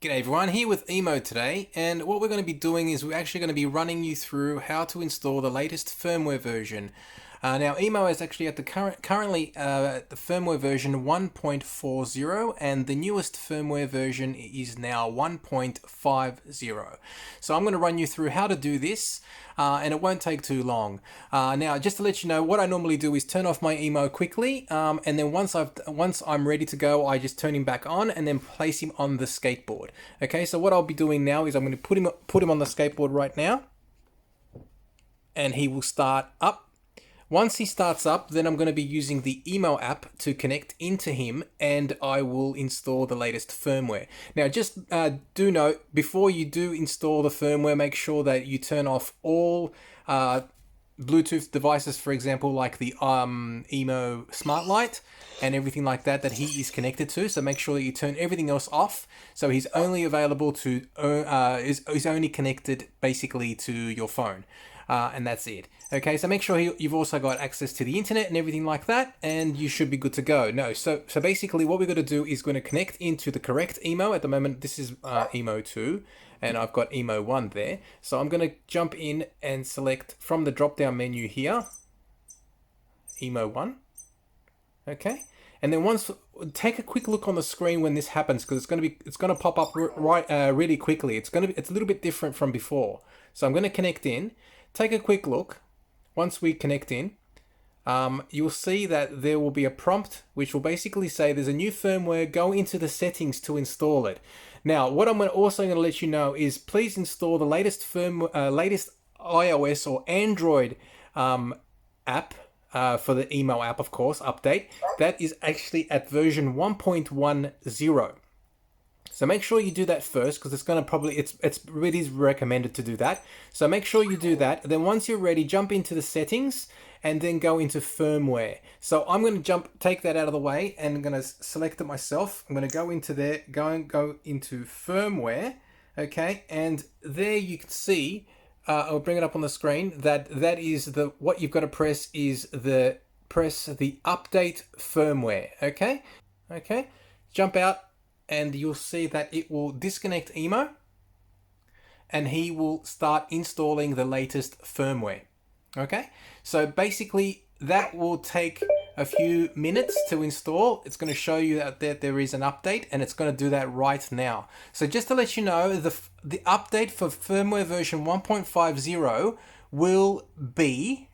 G'day everyone, here with EMO today, and what we're going to be doing is we're actually going to be running you through how to install the latest firmware version. Now EMO is actually at the currently the firmware version 1.40, and the newest firmware version is now 1.50. So I'm going to run you through how to do this, and it won't take too long. Now, just to let you know, what I normally do is turn off my EMO quickly, and then once I'm ready to go, I just turn him back on and then place him on the skateboard. Okay, so what I'll be doing now is I'm going to put him on the skateboard right now, and he will start up. Once he starts up, then I'm going to be using the EMO app to connect into him, and I will install the latest firmware. Now, just do note, before you do install the firmware, make sure that you turn off all Bluetooth devices, for example, like the EMO smart light and everything like that he is connected to. So make sure that you turn everything else off. So he's only available to, is only connected basically to your phone. And that's it. Okay, so make sure you've also got access to the internet and everything like that, and you should be good to go. So basically what we're going to do is going to connect into the correct EMO. At the moment, this is EMO 2, and I've got EMO 1 there. So I'm going to jump in and select from the drop-down menu here, EMO 1. Okay, and then take a quick look on the screen when this happens, because it's going to pop up really quickly. It's a little bit different from before. So I'm going to connect in. Take a quick look. Once we connect in, you'll see that there will be a prompt which will basically say there's a new firmware, go into the settings to install it. Now, what I'm also going to let you know is please install the latest latest iOS or Android app for the EMO app, of course, update. That is actually at version 1.10. So make sure you do that first, because it's going to it is recommended to do that. So make sure you do that. Then once you're ready, jump into the settings and then go into firmware. So I'm going to take that out of the way, and I'm going to select it myself. I'm going to go into there, go into firmware. Okay. And there you can see, I'll bring it up on the screen, that is what you've got to press is press the update firmware. Okay. Okay. Jump out, and you'll see that it will disconnect EMO, and he will start installing the latest firmware. Okay, so basically that will take a few minutes to install. It's going to show you that there is an update, and it's going to do that right now. So just to let you know, the update for firmware version 1.50 will be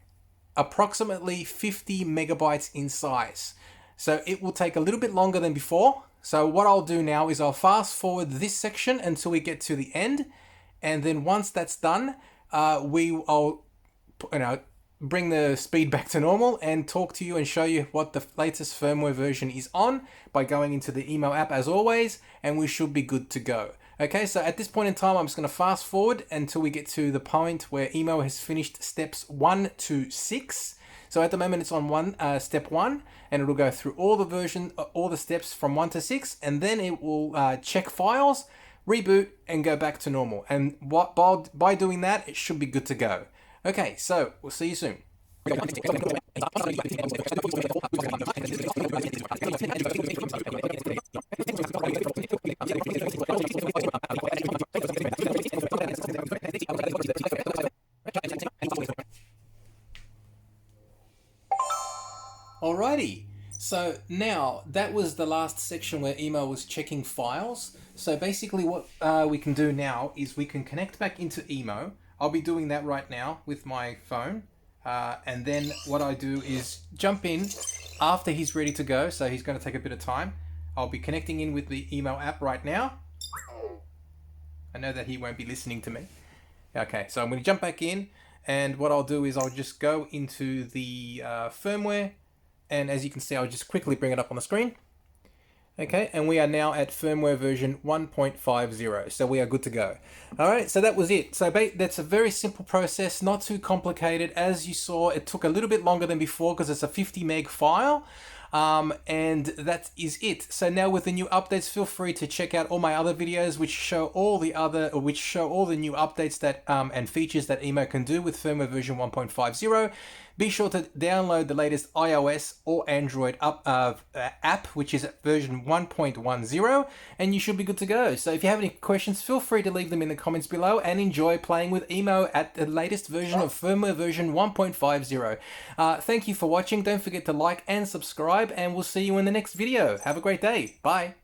approximately 50 megabytes in size. So it will take a little bit longer than before. So what I'll do now is I'll fast forward this section until we get to the end, and then once that's done, I'll bring the speed back to normal and talk to you and show you what the latest firmware version is on by going into the EMO app as always, and we should be good to go. Okay, so at this point in time, I'm just going to fast forward until we get to the point where EMO has finished steps 1 to 6. So at the moment it's on step 1, and it'll go through all the steps from 1 to 6, and then it will check files, reboot, and go back to normal. And by doing that, it should be good to go. Okay, so we'll see you soon. Alrighty, so now that was the last section where EMO was checking files. So basically what we can do now is we can connect back into EMO. I'll be doing that right now with my phone. And then what I do is jump in after he's ready to go. So he's going to take a bit of time. I'll be connecting in with the EMO app right now. I know that he won't be listening to me. Okay, so I'm going to jump back in. And what I'll do is I'll just go into the firmware. And as you can see, I'll just quickly bring it up on the screen. Okay, and we are now at firmware version 1.50, so we are good to go. All right, so that was it. So that's a very simple process, not too complicated. As you saw, it took a little bit longer than before because it's a 50 meg file. And that is it. So now with the new updates, feel free to check out all my other videos which show all the new updates that and features that EMO can do with firmware version 1.50. Be sure to download the latest iOS or Android app, which is version 1.10, and you should be good to go. So if you have any questions, feel free to leave them in the comments below, and enjoy playing with EMO at the latest version of firmware version 1.50. Thank you for watching. Don't forget to like and subscribe, and we'll see you in the next video. Have a great day. Bye.